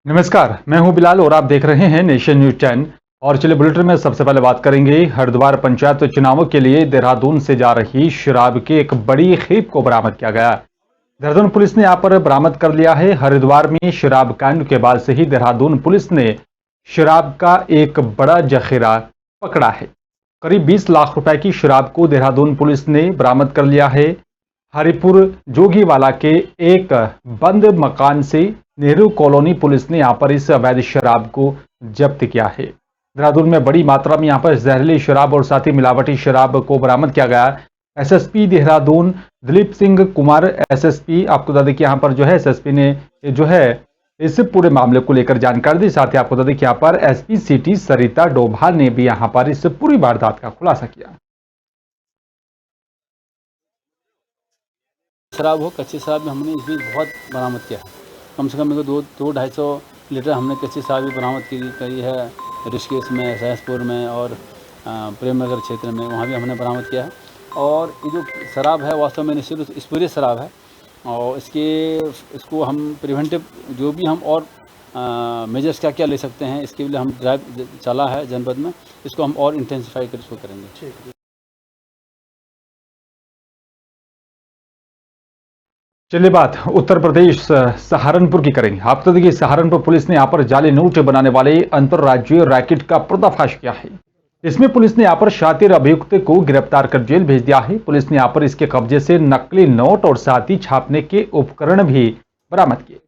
नमस्कार, मैं हूं बिलाल और आप देख रहे हैं नेशन न्यूज 10। और चलिए बुलेटिन में सबसे पहले बात करेंगे हरिद्वार पंचायत चुनावों के लिए देहरादून से जा रही शराब की एक बड़ी खेप को बरामद किया गया। देहरादून पुलिस ने यहां पर बरामद कर लिया है। हरिद्वार में शराब कांड के बाद से ही देहरादून पुलिस ने शराब का एक बड़ा जखीरा पकड़ा है। करीब 20 लाख रुपए की शराब को देहरादून पुलिस ने बरामद कर लिया है। हरिपुर जोगीवाला के एक बंद मकान से नेहरू कॉलोनी पुलिस ने यहां पर इस अवैध शराब को जब्त किया है। देहरादून में बड़ी मात्रा में यहां पर जहरीली शराब और साथ ही मिलावटी शराब को बरामद किया गया। एसएसपी देहरादून दिलीप सिंह कुमार एसएसपी आपको बता दें कि यहां पर जो है एसएसपी ने जो है इस पूरे मामले को लेकर जानकारी दी। साथ ही आपको बता दें कि यहां पर एसपी सिटी सरिता डोभाल ने भी यहां पर इस पूरी वारदात का खुलासा किया। शराब हो, कच्ची शराब भी हमने इस बीच बहुत बरामद किया है। कम से कम मेरे को 200-250 लीटर हमने कच्ची शराब भी बरामद करी है। ऋषिकेश में, सहसपुर में और प्रेम नगर क्षेत्र में, वहाँ भी हमने बरामद किया है। और ये जो शराब है वास्तव में निश्चित स्पूरी शराब है और इसको हम प्रिवेंटिव जो भी हम और मेजर्स क्या क्या ले सकते हैं, इसके लिए हम ड्राइव चला है जनपद में, इसको हम और इंटेंसिफाई कर इसको करेंगे। चलिए बात उत्तर प्रदेश सहारनपुर की करेंगे। आपको देखिए सहारनपुर पुलिस ने यहां पर जाली नोट बनाने वाले अंतरराज्यीय रैकेट का पर्दाफाश किया है। इसमें पुलिस ने यहां पर शातिर अभियुक्त को गिरफ्तार कर जेल भेज दिया है। पुलिस ने यहां पर इसके कब्जे से नकली नोट और साथ ही छापने के उपकरण भी बरामद किए।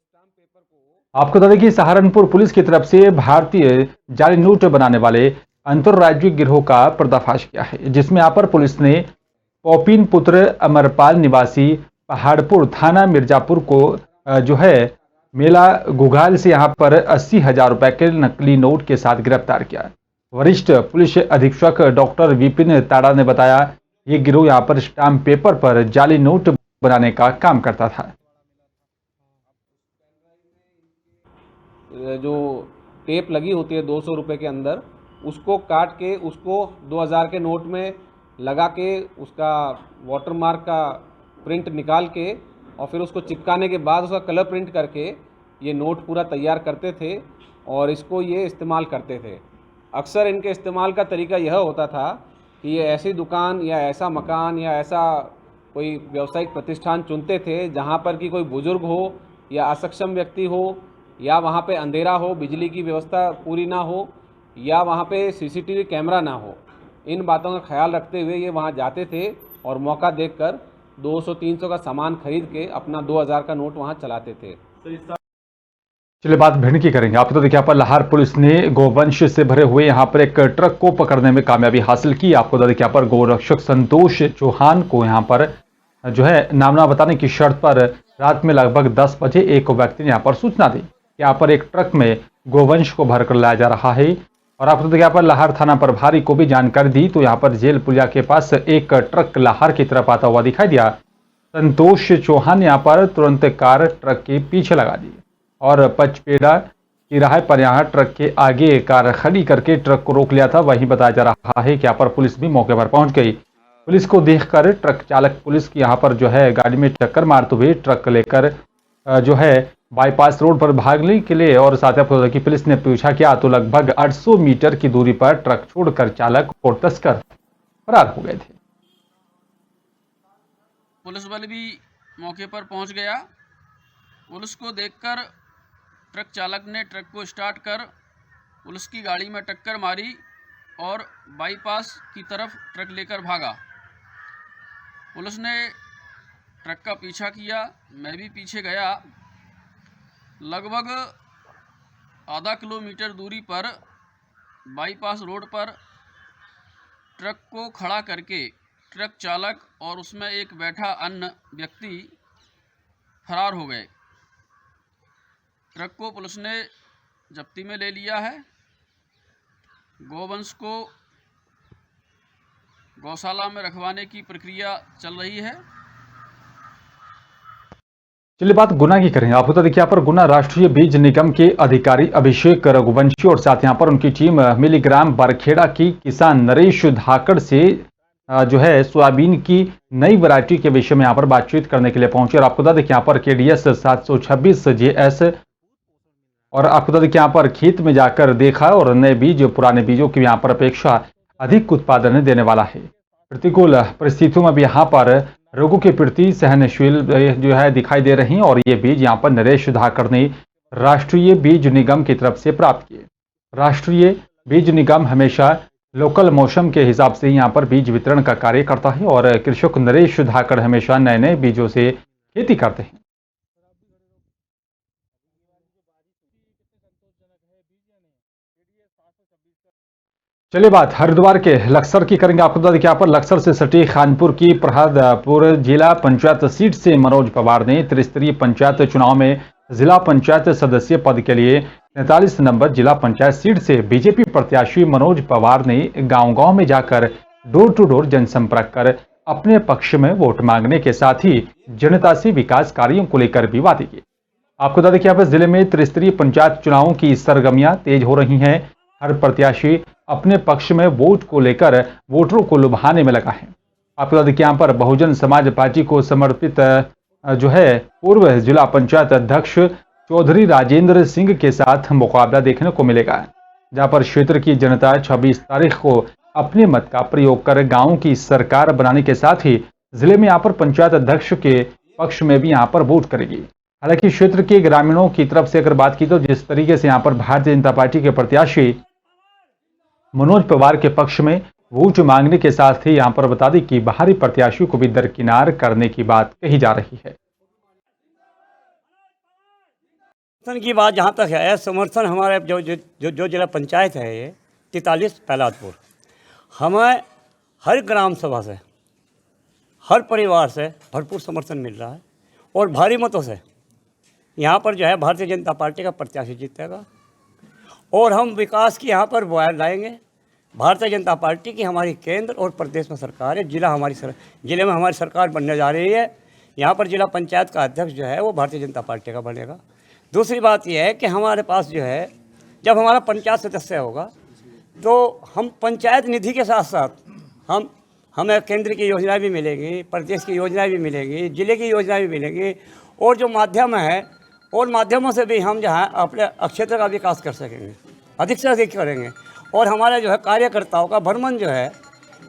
आपको बता दें कि सहारनपुर पुलिस की तरफ से भारतीय जाली नोट बनाने वाले अंतरराज्यीय गिरोह का पर्दाफाश किया है, जिसमें यहां पर पुलिस ने पौपिन पुत्र अमरपाल निवासी पहाड़पुर थाना मिर्जापुर को जो है मेला गुगाल से यहां पर 80,000 रुपए के नकली नोट के साथ गिरफ्तार किया। वरिष्ठ पुलिस अधीक्षक डॉक्टर विपिन ताड़ा ने बताया ये गिरोह यहां पर स्टाम्प पेपर पर जाली नोट बनाने का काम करता था। जो टेप लगी होती है 200 रुपये के अंदर, उसको काट के उसको 2000 के नोट में लगा के उसका वाटरमार्क का प्रिंट निकाल के और फिर उसको चिपकाने के बाद उसका कलर प्रिंट करके ये नोट पूरा तैयार करते थे और इसको ये इस्तेमाल करते थे। अक्सर इनके इस्तेमाल का तरीका यह होता था कि ये ऐसी दुकान या ऐसा मकान या ऐसा कोई व्यावसायिक प्रतिष्ठान चुनते थे जहाँ पर कि कोई बुजुर्ग हो या असक्षम व्यक्ति हो या वहाँ पे अंधेरा हो, बिजली की व्यवस्था पूरी ना हो या वहाँ पे सीसीटीवी कैमरा ना हो। इन बातों का ख्याल रखते हुए ये वहाँ जाते थे और मौका देखकर 200-300 का सामान खरीद के अपना 2000 का नोट वहां चलाते थे। चलिए बात भिंड की करेंगे। आपको तो देखिए यहाँ पर लाहौर पुलिस ने गोवंश से भरे हुए यहाँ पर एक ट्रक को पकड़ने में कामयाबी हासिल की। आपको तो देखिए यहाँ पर गोरक्षक संतोष चौहान को यहाँ पर जो है नाम ना बताने की शर्त पर रात में लगभग 10 बजे एक व्यक्ति ने यहाँ पर सूचना दी कि यहाँ पर एक ट्रक में गोवंश को भरकर लाया जा रहा है। और आपको तो यहाँ पर लाहौर थाना प्रभारी को भी जानकारी दी तो यहाँ पर जेल पुलिया के पास एक ट्रक लाहौर की तरफ आता हुआ दिखाई दिया। संतोष चौहान यहाँ पर तुरंत कार ट्रक के पीछे लगा दी और पचपेड़ा तिराहे पर यहाँ ट्रक के आगे कार खड़ी करके ट्रक को रोक लिया था। वहीं बताया जा रहा है कि यहाँ पर पुलिस भी मौके पर पहुंच गई। पुलिस को देखकर ट्रक चालक पुलिस की यहाँ पर जो है गाड़ी में टक्कर मारते हुए ट्रक लेकर जो है बाईपास रोड पर भागने के लिए और साथ ही पुलिस ने पूछा किया तो लगभग 800 मीटर की दूरी पर ट्रक छोड़कर चालक और तस्कर फरार हो गए थे। पुलिस बल भी मौके पर पहुंच गया। पुलिस को देखकर ट्रक चालक ने ट्रक को स्टार्ट कर पुलिस की गाड़ी में टक्कर मारी और बाईपास की तरफ ट्रक लेकर भागा। पुलिस ने ट्रक का पीछा किया, मैं भी पीछे गया। लगभग आधा किलोमीटर दूरी पर बाईपास रोड पर ट्रक को खड़ा करके ट्रक चालक और उसमें एक बैठा अन्य व्यक्ति फरार हो गए। ट्रक को पुलिस ने जब्ती में ले लिया है। गोवंश को गौशाला में रखवाने की प्रक्रिया चल रही है। चलिए बात गुना की करेंगे। आपको तो देखिए यहाँ पर गुना राष्ट्रीय बीज निगम के अधिकारी अभिषेक रघुवंशी और साथ यहाँ पर उनकी टीम मिलीग्राम बरखेड़ा की किसान नरेश धाकड़ से जो है सोयाबीन की नई वैरायटी के विषय में यहाँ पर बातचीत करने के लिए पहुंचे। और आपको बता दें कि यहाँ पर KDS 726 JS और आपको बता दें कि यहाँ पर खेत में जाकर देखा और नए बीज पुराने बीजों की यहाँ पर अपेक्षा अधिक उत्पादन देने वाला है। प्रतिकूल परिस्थितियों में भी यहाँ पर रोगों के प्रति सहनशील जो है दिखाई दे रही हैं और ये बीज यहाँ पर नरेश धाकड़ ने राष्ट्रीय बीज निगम की तरफ से प्राप्त किए। राष्ट्रीय बीज निगम हमेशा लोकल मौसम के हिसाब से यहाँ पर बीज वितरण का कार्य करता है और कृषक नरेश धाकड़ हमेशा नए नए बीजों से खेती करते हैं। चलिए बात हरिद्वार के लक्सर की करेंगे। आपको बता दें कि यहाँ पर लक्सर से सटी खानपुर की प्रहलादपुर जिला पंचायत सीट से मनोज पवार ने त्रिस्तरीय पंचायत चुनाव में जिला पंचायत सदस्य पद के लिए 43 नंबर जिला पंचायत सीट से बीजेपी प्रत्याशी मनोज पवार ने गांव-गांव में जाकर डोर टू डोर जनसंपर्क कर अपने पक्ष में वोट मांगने के साथ ही जनता से विकास कार्यों को लेकर भी वादे किए। आपको बता दें कि यहाँ पर जिले में त्रिस्तरीय पंचायत चुनावों की सरगर्मियां तेज हो रही हैं। हर प्रत्याशी अपने पक्ष में वोट को लेकर वोटरों को लुभाने में लगा है। आपको बता दें कि यहाँ पर बहुजन समाज पार्टी को समर्पित जो है पूर्व जिला पंचायत अध्यक्ष चौधरी राजेंद्र सिंह के साथ मुकाबला देखने को मिलेगा, जहां पर क्षेत्र की जनता 26 तारीख को अपने मत का प्रयोग कर गांव की सरकार बनाने के साथ ही जिले में यहाँ पर पंचायत अध्यक्ष के पक्ष में भी यहाँ पर वोट करेगी। हालांकि क्षेत्र के ग्रामीणों की तरफ से अगर बात की तो जिस तरीके से यहाँ पर भारतीय जनता पार्टी के प्रत्याशी मनोज पवार के पक्ष में वोट मांगने के साथ ही यहाँ पर बता दें कि बाहरी प्रत्याशियों को भी दरकिनार करने की बात कही जा रही है। समर्थन की बात जहाँ तक है, समर्थन हमारे जो जिला पंचायत है ये 43 प्रहलादपुर, हमें हर ग्राम सभा से हर परिवार से भरपूर समर्थन मिल रहा है और भारी मतों से यहाँ पर जो है भारतीय जनता पार्टी का प्रत्याशी जीतेगा और हम विकास की यहाँ पर बयान लाएंगे। भारतीय जनता पार्टी की हमारी केंद्र और प्रदेश में सरकार है, जिले में हमारी सरकार बनने जा रही है। यहाँ पर जिला पंचायत का अध्यक्ष जो है वो भारतीय जनता पार्टी का बनेगा। दूसरी बात यह है कि हमारे पास जो है जब हमारा पंचायत सदस्य होगा तो हम पंचायत निधि के साथ साथ हमें केंद्र की योजना भी मिलेगी, प्रदेश की योजना भी मिलेगी, जिले की योजना भी मिलेगी और जो माध्यम है और माध्यमों से भी हम जो है अपने क्षेत्र का विकास कर सकेंगे, अधिक से अधिक करेंगे। और हमारे जो है कार्यकर्ताओं का भ्रमण जो है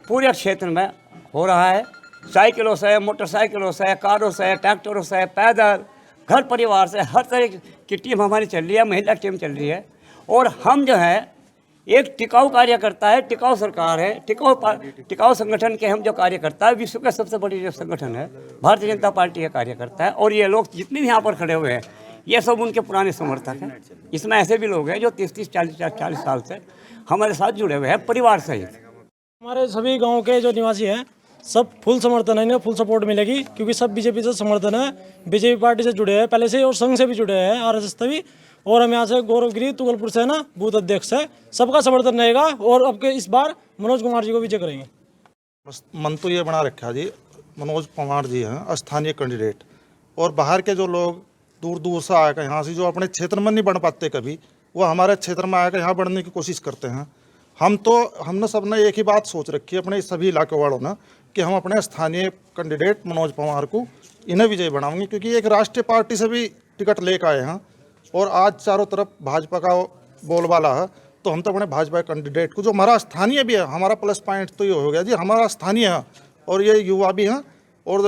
पूरे क्षेत्र में हो रहा है, साइकिलों से, मोटरसाइकिलों से, कारों से, ट्रैक्टरों से, पैदल, घर परिवार से, हर तरह की टीम हमारी चल रही है, महिला टीम चल रही है। और हम जो है एक टिकाऊ कार्यकर्ता है, टिकाऊ सरकार है, टिकाऊ संगठन के हम जो कार्यकर्ता है, विश्व का सबसे बड़ी जो संगठन है भारतीय जनता पार्टी का कार्यकर्ता है। और ये लोग जितने भी यहाँ पर खड़े हुए हैं ये सब उनके पुराने समर्थक हैं। इसमें ऐसे भी लोग हैं जो 30-40 साल से हमारे साथ जुड़े हुए हैं परिवार सहित। हमारे सभी गांव के जो निवासी हैं सब फुल समर्थन है, इन्हें फुल सपोर्ट मिलेगी क्योंकि सब बीजेपी से समर्थन है, बीजेपी पार्टी से जुड़े हैं पहले से और संघ से भी जुड़े हैं, आरएसएस से भी। और हम यहाँ से गौरवगिरी तुगलपुर से ना बूथ अध्यक्ष है, सबका समर्थन रहेगा और अब के इस बार मनोज कुमार जी को विजय करेंगे। मन तो ये बना रखा जी, मनोज पवार जी हैं स्थानीय कैंडिडेट और बाहर के जो लोग दूर दूर से आकर यहाँ से जो अपने क्षेत्र में नहीं बढ़ पाते कभी, वो हमारे क्षेत्र में आकर यहाँ बढ़ने की कोशिश करते हैं। हमने सबने एक ही बात सोच रखी है अपने सभी इलाके वालों ने कि हम अपने स्थानीय कैंडिडेट मनोज पवार को इन्हें विजयी बनाएंगे, क्योंकि एक राष्ट्रीय पार्टी से भी टिकट लेकर आए हैं और आज चारों तरफ भाजपा का बोलबाला है। तो हम तो अपने भाजपा कैंडिडेट को, जो हमारा स्थानीय भी है, हमारा प्लस पॉइंट तो ये हो गया जी, हमारा स्थानीय है और ये युवा भी हैं और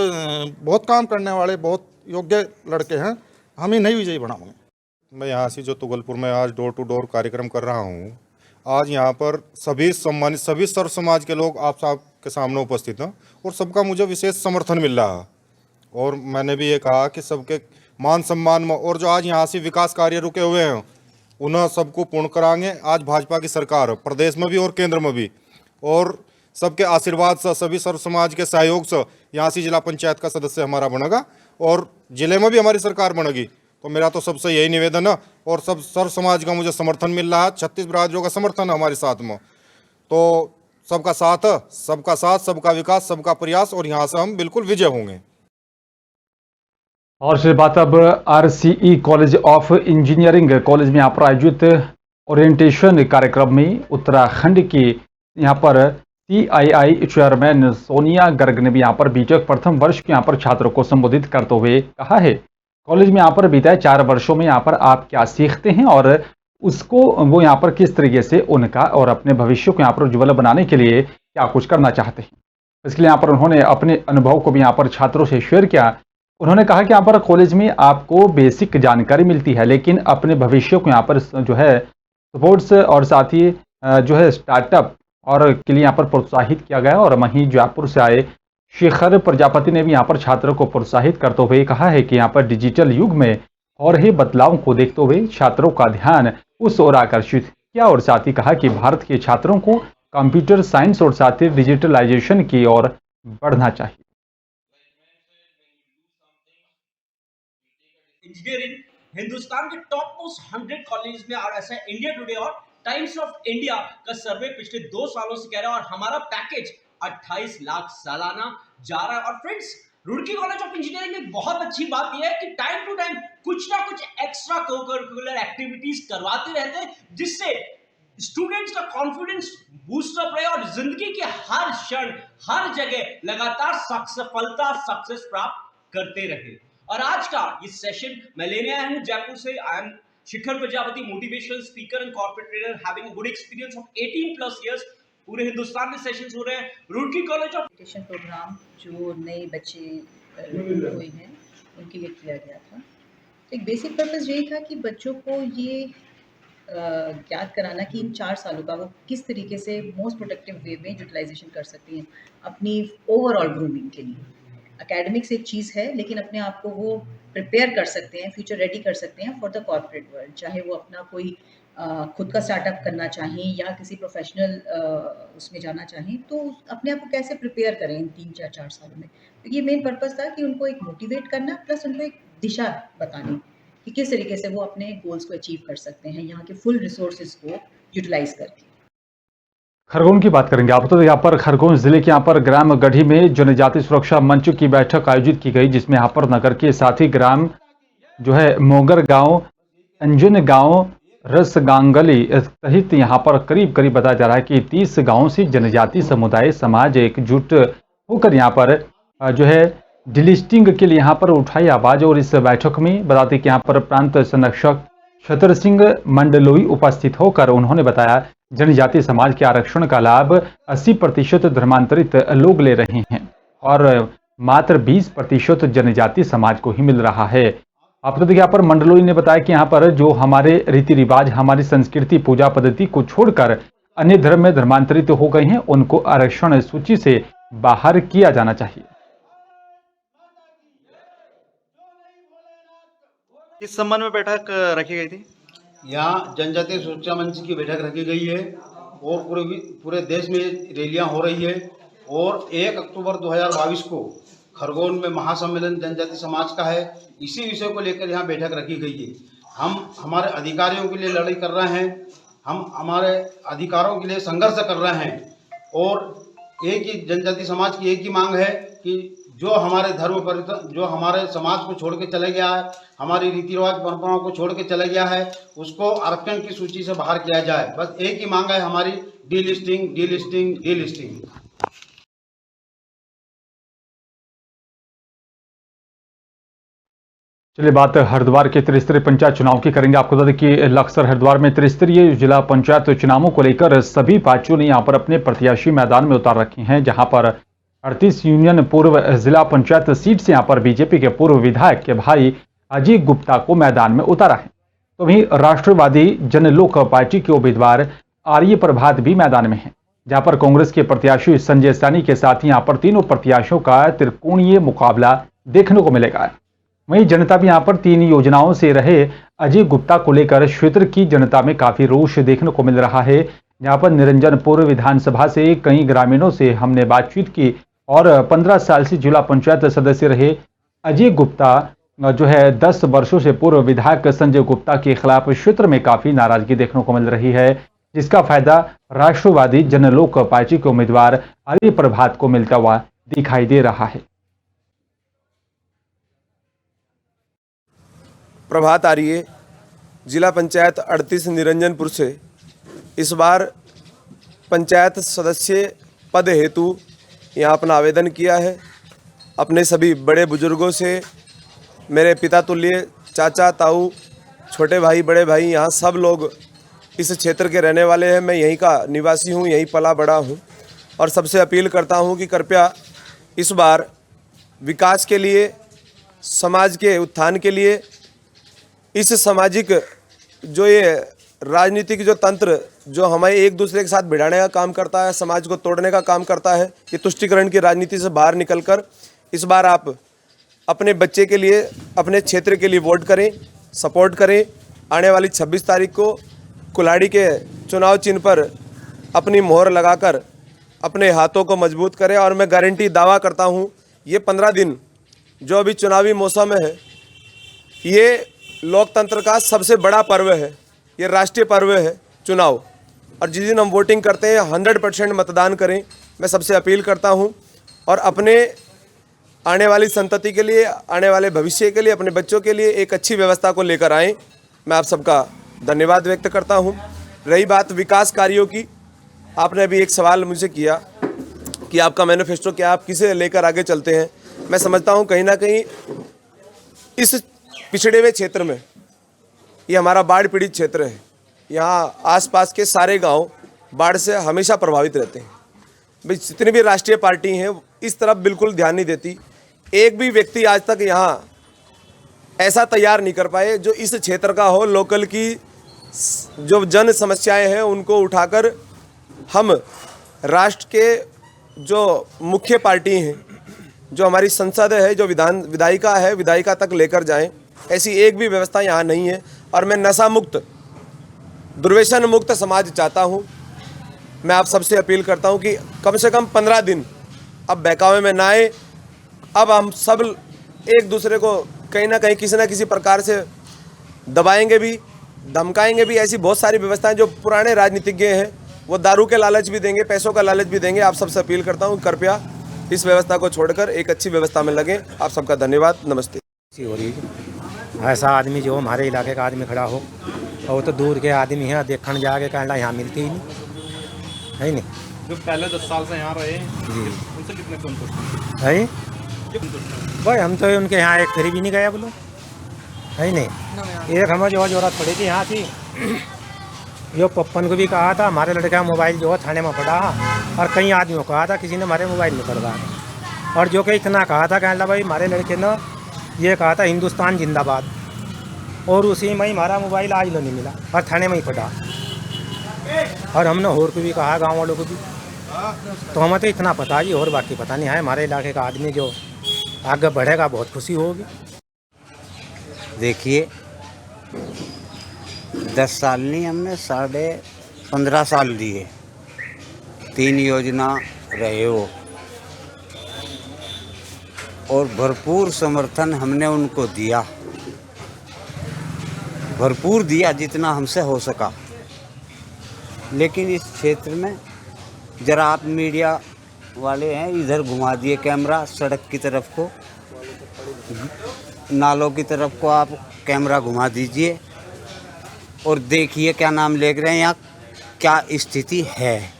बहुत काम करने वाले बहुत योग्य लड़के हैं, हम इन्हें विजयी बनाएंगे। मैं यहाँ से जो तुगलपुर में आज डोर टू डोर कार्यक्रम कर रहा हूँ, आज यहाँ पर सभी सम्मानित सभी सर्व समाज के लोग आप सब के सामने उपस्थित हैं और सबका मुझे विशेष समर्थन मिल रहा है। और मैंने भी ये कहा कि सबके मान सम्मान में और जो आज यहाँ से विकास कार्य रुके हुए हैं उन्हें सबको पूर्ण कराएंगे। आज भाजपा की सरकार प्रदेश में भी और केंद्र में भी, और सबके आशीर्वाद से, सभी सर्व समाज के सहयोग से यहाँ से जिला पंचायत का सदस्य हमारा बनेगा और जिले में भी हमारी सरकार बनेगी। तो मेरा तो सबसे यही निवेदन है और सब सर्व समाज का मुझे समर्थन मिल रहा है, 36 बिरादरियों का समर्थन है हमारे साथ में। तो सबका साथ है, सबका साथ, सबका विकास, सबका प्रयास और यहाँ से हम बिल्कुल विजय होंगे। और से बात अब RCE college of engineering college में यहाँ पर आयोजित ओरिएंटेशन कार्यक्रम में उत्तराखंड की यहाँ पर CII चेयरमैन सोनिया गर्ग ने भी यहाँ पर बीटेक प्रथम वर्ष के यहाँ पर छात्रों को संबोधित करते हुए कहा है कॉलेज में यहाँ पर बीते 4 वर्षों में यहाँ पर आप क्या सीखते हैं और उसको वो यहाँ पर किस तरीके से उनका और अपने भविष्य को यहाँ पर उज्ज्वल बनाने के लिए क्या कुछ करना चाहते हैं। इसके लिए यहाँ पर उन्होंने अपने अनुभव को भी यहाँ पर छात्रों से शेयर किया। उन्होंने कहा कि यहाँ पर कॉलेज में आपको बेसिक जानकारी मिलती है, लेकिन अपने भविष्य को यहाँ पर जो है स्पोर्ट्स और साथ ही जो है स्टार्टअप और के लिए यहाँ पर प्रोत्साहित किया गया। और वहीं जयपुर से आए शेखर प्रजापति ने भी यहाँ पर छात्रों को प्रोत्साहित करते हुए कहा है कि यहाँ पर डिजिटल युग में हो रहे बदलाव को देखते हुए छात्रों का ध्यान उस ओर आकर्षित किया और साथ ही कहा कि भारत के छात्रों को कंप्यूटर साइंस और साथ ही डिजिटलाइजेशन की ओर बढ़ना चाहिए। इंजीनियरिंग हिंदुस्तान के टॉप मोस्ट 100 कॉलेज में, और ऐसा इंडिया टुडे और टाइम्स ऑफ इंडिया का सर्वे पिछले 2 सालों से कह रहा है। और हमारा पैकेज 28 लाख सालाना जा रहा है। और friends, Roorkee college of engineering में बहुत अच्छी बात यह है कि टाइम टू टाइम कुछ ना कुछ एक्स्ट्रा कोकरिकुलर एक्टिविटीज करवाते रहते हैं, जिससे स्टूडेंट्स का कॉन्फिडेंस बूस्ट अप रहे और जिंदगी के हर क्षण हर जगह लगातार सफलता सक्सेस प्राप्त करते रहे। और आज का ये सेशन मैं लेने आया हूं जयपुर से। I am Shekhar Prajapati, motivational speaker and corporate trainer, having good experience of 18+ years. पूरे हिंदुस्तान में सेशंस हो रहे हैं। रुड़की कॉलेज ऑफ प्रोग्राम जो नए बच्चे हुए हैं उनके लिए किया गया था। तो एक बेसिक पर्पस यही था कि बच्चों को ये याद कराना कि इन 4 सालों का वो किस तरीके से मोस्ट प्रोडक्टिव वे में यूटिलाइजेशन कर सकती हैं अपनी ओवरऑल ग्रूमिंग के लिए। एकेडमिक्स एक चीज़ है, लेकिन अपने आप को वो प्रिपेयर कर सकते हैं, फ्यूचर रेडी कर सकते हैं फॉर द कॉर्पोरेट वर्ल्ड। चाहे वो अपना कोई खुद का स्टार्टअप करना चाहें या किसी प्रोफेशनल उसमें जाना चाहें, तो अपने आप को कैसे प्रिपेयर करें इन 3-4 सालों में। तो ये मेन पर्पस था कि उनको एक मोटिवेट करना, प्लस उनको एक दिशा बतानी कि किस तरीके से वो अपने गोल्स को अचीव कर सकते हैं यहाँ के फुल रिसोर्सेज को यूटिलाइज करके। खरगोन की बात करेंगे। आप तो यहाँ पर खरगोन जिले के यहाँ पर ग्राम गढ़ी में जनजाति सुरक्षा मंच की बैठक आयोजित की गई, जिसमें यहाँ पर नगर के साथ ही ग्राम जो है मोगर गांव, अंजन गांव, रसगांगली सहित यहाँ पर करीब बताया जा रहा है कि 30 गांवों से जनजाति समुदाय समाज एकजुट होकर यहाँ पर जो है डिलिस्टिंग के लिए यहाँ पर उठाई आवाज। और इस बैठक में बताते कि यहाँ पर प्रांत संरक्षक छतर सिंह मंडलोई उपस्थित होकर उन्होंने बताया जनजाति समाज के आरक्षण का लाभ 80% धर्मांतरित लोग ले रहे हैं और मात्र 20% जनजाति समाज को ही मिल रहा है। आप तो देखिए यहाँ पर मंडलोई ने बताया कि यहाँ पर जो हमारे रीति रिवाज, हमारी संस्कृति, पूजा पद्धति को छोड़कर अन्य धर्म में धर्मांतरित हो गए हैं, उनको आरक्षण सूची से बाहर किया जाना चाहिए। किस संबंध में बैठक रखी गई थी? यहाँ जनजातीय सुरक्षा मंच की बैठक रखी गई है और पूरे देश में रैलियां हो रही है। और 1 अक्टूबर 2022 को खरगोन में महासम्मेलन जनजाति समाज का है। इसी विषय को लेकर यहाँ बैठक रखी गई है। हम हमारे अधिकारियों के लिए लड़ाई कर रहे हैं, हम हमारे अधिकारों के लिए संघर्ष कर रहे हैं। और एक ही जनजाति समाज की एक ही मांग है कि जो हमारे धर्म पर, जो हमारे समाज को छोड़ के चले गया है, हमारी रीति रिवाज परंपराओं को छोड़ के चले गया है, उसको आरक्षण की सूची से बाहर किया जाए। बस एक ही मांग है हमारी, डीलिस्टिंग डीलिस्टिंग डीलिस्टिंग। चलिए बात हरिद्वार के त्रिस्तरीय पंचायत चुनाव की करेंगे। आपको बता दें कि लक्सर हरिद्वार में त्रिस्तरीय जिला पंचायत चुनावों को लेकर सभी पार्टियों ने यहां पर अपने प्रत्याशी मैदान में उतार रखे हैं, जहां पर 38 यूनियन पूर्व जिला पंचायत सीट से यहां पर बीजेपी के पूर्व विधायक के भाई अजय गुप्ता को मैदान में उतारा है। तो वहीं राष्ट्रवादी जनलोक पार्टी के उम्मीदवार आर्य प्रभात भी मैदान में हैं, जहां पर कांग्रेस के प्रत्याशी संजय सैनी के साथ यहां पर तीनों प्रत्याशियों का त्रिकोणीय मुकाबला देखने को मिलेगा। वहीं जनता भी यहां पर 3 योजनाओं से रहे अजय गुप्ता को लेकर क्षेत्र की जनता में काफी रोष देखने को मिल रहा है। जहां पर निरंजनपुर विधानसभा से कई ग्रामीणों से हमने बातचीत की और 15 साल से जिला पंचायत सदस्य रहे अजय गुप्ता जो है 10 वर्षों से पूर्व विधायक संजय गुप्ता के खिलाफ क्षेत्र में काफी नाराजगी देखने को मिल रही है, जिसका फायदा राष्ट्रवादी जनलोक पार्टी के उम्मीदवार आर्य प्रभात को मिलता हुआ दिखाई दे रहा है। प्रभात आर्य, जिला पंचायत 38 निरंजनपुर से इस बार पंचायत सदस्य पद हेतु यहाँ अपना आवेदन किया है। अपने सभी बड़े बुजुर्गों से मेरे पिता तुल्य चाचा ताऊ छोटे भाई बड़े भाई यहाँ सब लोग इस क्षेत्र के रहने वाले हैं। मैं यहीं का निवासी हूँ, यहीं पला बड़ा हूँ और सबसे अपील करता हूँ कि कृपया इस बार विकास के लिए, समाज के उत्थान के लिए, इस सामाजिक जो ये राजनीतिक जो तंत्र जो हमें एक दूसरे के साथ भिड़ाने का काम करता है, समाज को तोड़ने का काम करता है, ये तुष्टीकरण की राजनीति से बाहर निकलकर इस बार आप अपने बच्चे के लिए, अपने क्षेत्र के लिए वोट करें, सपोर्ट करें। आने वाली 26 तारीख को कुल्हाड़ी के चुनाव चिन्ह पर अपनी मोहर लगाकर अपने हाथों को मजबूत करें। और मैं गारंटी दावा करता हूँ ये 15 दिन जो अभी चुनावी मौसम है, ये लोकतंत्र का सबसे बड़ा पर्व है, ये राष्ट्रीय पर्व है चुनाव। और जिस दिन हम वोटिंग करते हैं 100% मतदान करें, मैं सबसे अपील करता हूं। और अपने आने वाली संतति के लिए, आने वाले भविष्य के लिए, अपने बच्चों के लिए एक अच्छी व्यवस्था को लेकर आएँ। मैं आप सबका धन्यवाद व्यक्त करता हूं। रही बात विकास कार्यों की, आपने अभी एक सवाल मुझे किया कि आपका मैनिफेस्टो क्या, आप किसे लेकर आगे चलते हैं। मैं समझता हूं कहीं ना कहीं इस पिछड़े हुए क्षेत्र में, ये हमारा बाढ़ पीड़ित क्षेत्र है, यहाँ आसपास के सारे गांव बाढ़ से हमेशा प्रभावित रहते हैं। भाई जितनी भी राष्ट्रीय पार्टी हैं इस तरफ बिल्कुल ध्यान नहीं देती। एक भी व्यक्ति आज तक यहाँ ऐसा तैयार नहीं कर पाए जो इस क्षेत्र का हो, लोकल की जो जन समस्याएं हैं उनको उठाकर हम राष्ट्र के जो मुख्य पार्टी हैं, जो हमारी संसद है, जो विधायिका है, विधायिका तक लेकर जाएं। ऐसी एक भी व्यवस्था यहाँ नहीं है। और मैं नशा मुक्त, दुर्व्यसन मुक्त समाज चाहता हूँ। मैं आप सबसे अपील करता हूँ कि कम से कम 15 दिन अब बहकावे में ना आए। अब हम सब एक दूसरे को कहीं ना कहीं किसी न किसी प्रकार से दबाएंगे भी, धमकाएंगे भी। ऐसी बहुत सारी व्यवस्थाएं जो पुराने राजनीतिज्ञ हैं वो दारू के लालच भी देंगे, पैसों का लालच भी देंगे। आप सबसे अपील करता हूँ कृपया इस व्यवस्था को छोड़कर एक अच्छी व्यवस्था में लगें। आप सबका धन्यवाद, नमस्ते। हो रही है ऐसा आदमी जो हमारे इलाके का आदमी खड़ा हो, और वो तो दूर के आदमी है, देखने जाके कहना यहाँ मिलती ही नहीं है। नहीं जो पहले 10 साल से यहाँ रहे जी, उनसे कितने संतुष्ट है भाई? हम तो उनके यहाँ एक फिर भी नहीं गया बोलो, है नहीं। एक हमें जो जरूरत पड़ी थी यहाँ की, जो पप्पन को भी कहा था हमारे लड़के का मोबाइल जो है थाने में पड़ा, और कई आदमियों को कहा था किसी ने हमारे मोबाइल में पड़ा। और जो कि इतना कहा था, कहना भाई हमारे लड़के ने ये कहा था हिंदुस्तान जिंदाबाद, और उसी में ही हमारा मोबाइल आज नहीं मिला और थाने में ही पड़ा। और हमने और को भी कहा, गांव वालों को भी, तो हमें तो इतना पता जी, और बाकी पता नहीं है। हमारे इलाके का आदमी जो आगे बढ़ेगा बहुत खुशी होगी। देखिए 10 साल नहीं, हमने 15.5 साल दिए, 3 योजना रहे हो, और भरपूर समर्थन हमने उनको दिया, भरपूर दिया जितना हमसे हो सका। लेकिन इस क्षेत्र में ज़रा आप मीडिया वाले हैं, इधर घुमा दिए कैमरा, सड़क की तरफ को, नालों की तरफ को आप कैमरा घुमा दीजिए और देखिए क्या नाम लिख रहे हैं, यहाँ क्या स्थिति है।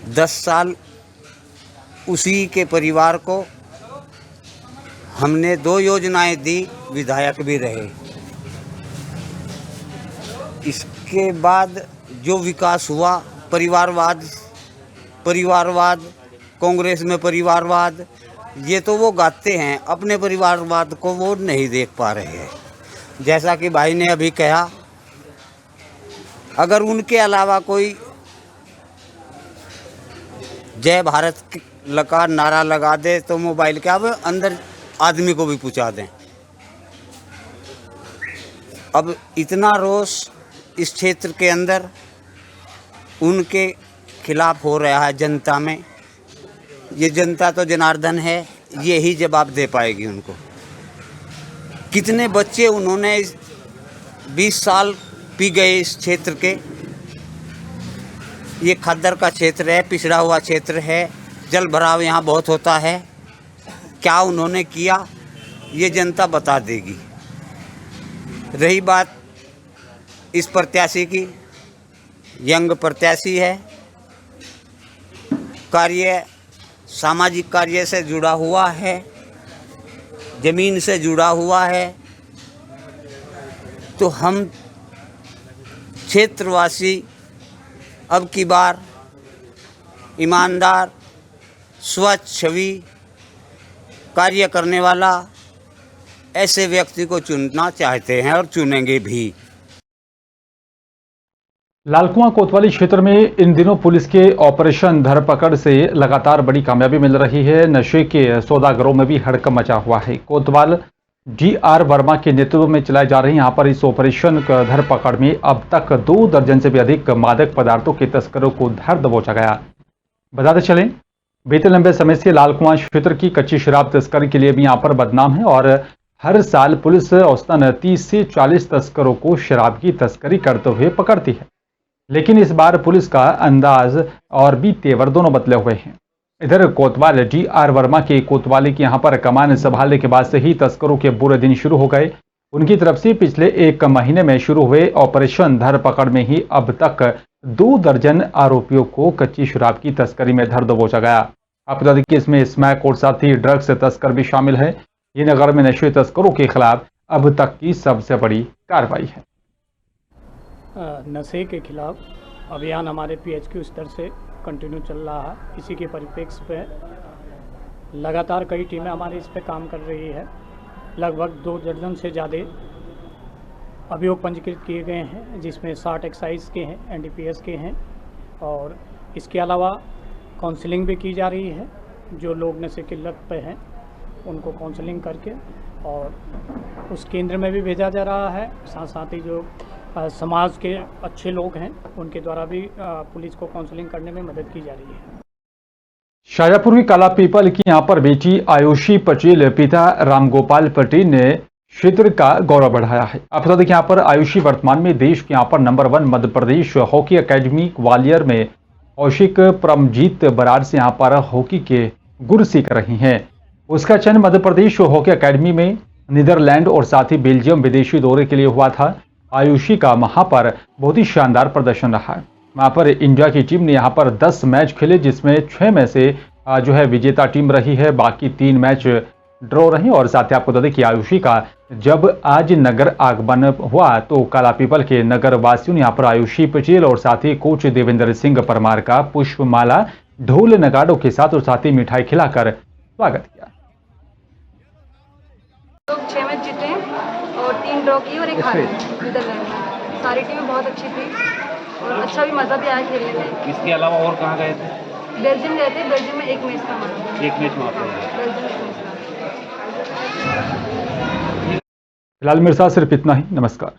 10 साल उसी के परिवार को हमने 2 योजनाएं दी, विधायक भी रहे। इसके बाद जो विकास हुआ, परिवारवाद, कांग्रेस में परिवारवाद, ये तो वो गाते हैं, अपने परिवारवाद को वो नहीं देख पा रहे हैं। जैसा कि भाई ने अभी कहा, अगर उनके अलावा कोई जय भारत का नारा लगा दे तो मोबाइल के अब अंदर आदमी को भी पहुंचा दें। अब इतना रोष इस क्षेत्र के अंदर उनके खिलाफ हो रहा है जनता में। ये जनता तो जनार्दन है, ये ही जवाब दे पाएगी उनको। कितने बच्चे उन्होंने 20 साल पी गए इस क्षेत्र के। ये खद्दर का क्षेत्र है, पिछड़ा हुआ क्षेत्र है, जल भराव यहाँ बहुत होता है। क्या उन्होंने किया ये जनता बता देगी। रही बात इस प्रत्याशी की, यंग प्रत्याशी है, कार्य सामाजिक कार्य से जुड़ा हुआ है, ज़मीन से जुड़ा हुआ है। तो हम क्षेत्रवासी अब की बार ईमानदार, स्वच्छ छवि कार्य करने वाला ऐसे व्यक्ति को चुनना चाहते हैं और चुनेंगे भी। लालकुआं कोतवाली क्षेत्र में इन दिनों पुलिस के ऑपरेशन धरपकड़ से लगातार बड़ी कामयाबी मिल रही है। नशे के सौदागरों में भी हड़कंप मचा हुआ है। कोतवाल GR वर्मा के नेतृत्व में चलाए जा रहे यहाँ पर इस ऑपरेशन धरपकड़ में अब तक 2 दर्जन से भी अधिक मादक पदार्थों के तस्करों को धर दबोचा गया। बताते चलें, बीते लंबे समय से लालकुआं क्षेत्र की कच्ची शराब तस्करी के लिए भी यहाँ पर बदनाम है और हर साल पुलिस औसतन 30 से 40 तस्करों को शराब की तस्करी करते हुए पकड़ती है। लेकिन इस बार पुलिस का अंदाज और भी तेवर दोनों बदले हुए हैं। इधर कोतवाल GR वर्मा के कोतवाली की यहाँ पर कमान संभालने के बाद से ही तस्करों के बुरे दिन शुरू हो गए। उनकी तरफ से पिछले 1 महीने में शुरू हुए ऑपरेशन धरपकड़ में ही अब तक 2 दर्जन आरोपियों को कच्ची शराब की तस्करी में धर दबोचा गया। आपको बता दें कि इसमें स्मैक और साथ ही ड्रग्स तस्कर भी शामिल है। ये नगर में नशे तस्करों के खिलाफ अब तक की सबसे बड़ी कार्रवाई है। नशे के खिलाफ अभियान हमारे PHQ स्तर से कंटिन्यू चल रहा है। इसी के परिप्रेक्ष्य पे लगातार कई टीमें हमारी इस पे काम कर रही है। लगभग 2 दर्जन से ज़्यादा अभियोग पंजीकृत किए गए हैं, जिसमें 60 एक्साइज के हैं, NDPS के हैं और इसके अलावा काउंसलिंग भी की जा रही है। जो लोग नशे की लत पे हैं उनको काउंसलिंग करके और उस केंद्र में भी भेजा जा रहा है। साथ साथ ही जो समाज के अच्छे लोग हैं उनके द्वारा भी पुलिस को काउंसलिंग करने में मदद की जा रही है। शाजापुर की काला पीपल की यहाँ पर बेटी आयुषी पटेल पिता रामगोपाल पटेल ने क्षेत्र का गौरव बढ़ाया है। आप बता दें कि यहाँ पर आयुषी वर्तमान में देश के यहाँ पर number 1 Madhya Pradesh hockey academy Gwalior में कौशिक परमजीत बराड़ से यहाँ पर हॉकी के गुर सीख रही हैं। उसका चयन मध्य प्रदेश हॉकी अकेडमी में नीदरलैंड और साथ ही बेल्जियम विदेशी दौरे के लिए हुआ था। आयुषी का वहां पर बहुत ही शानदार प्रदर्शन रहा है। वहां पर इंडिया की टीम ने यहां पर 10 मैच खेले, जिसमें 6 में से जो है विजेता टीम रही है, बाकी 3 मैच ड्रॉ रहे। और साथ ही आपको बता दें कि आयुषी का जब आज नगर आगमन हुआ तो काला पीपल के नगर वासियों ने यहाँ पर आयुषी पटेल और साथ ही कोच देवेंद्र सिंह परमार का पुष्पमाला, ढोल नगाड़ों के साथ और साथ ही मिठाई खिलाकर स्वागत किया। लोग 6 मैच जीते और 3 ड्रॉ की और 1 हारे नीदरलैंड में। सारी टीमें बहुत अच्छी थी और अच्छा भी मज़ा भी आया खेलने में। इसके अलावा और कहाँ गए थे? बेल्जियम गए थे। बेल्जियम में 1 मैच था हमारा। 1 मैच वहाँ पे। फिलहाल मेरे साथ सिर्फ इतना ही। नमस्कार।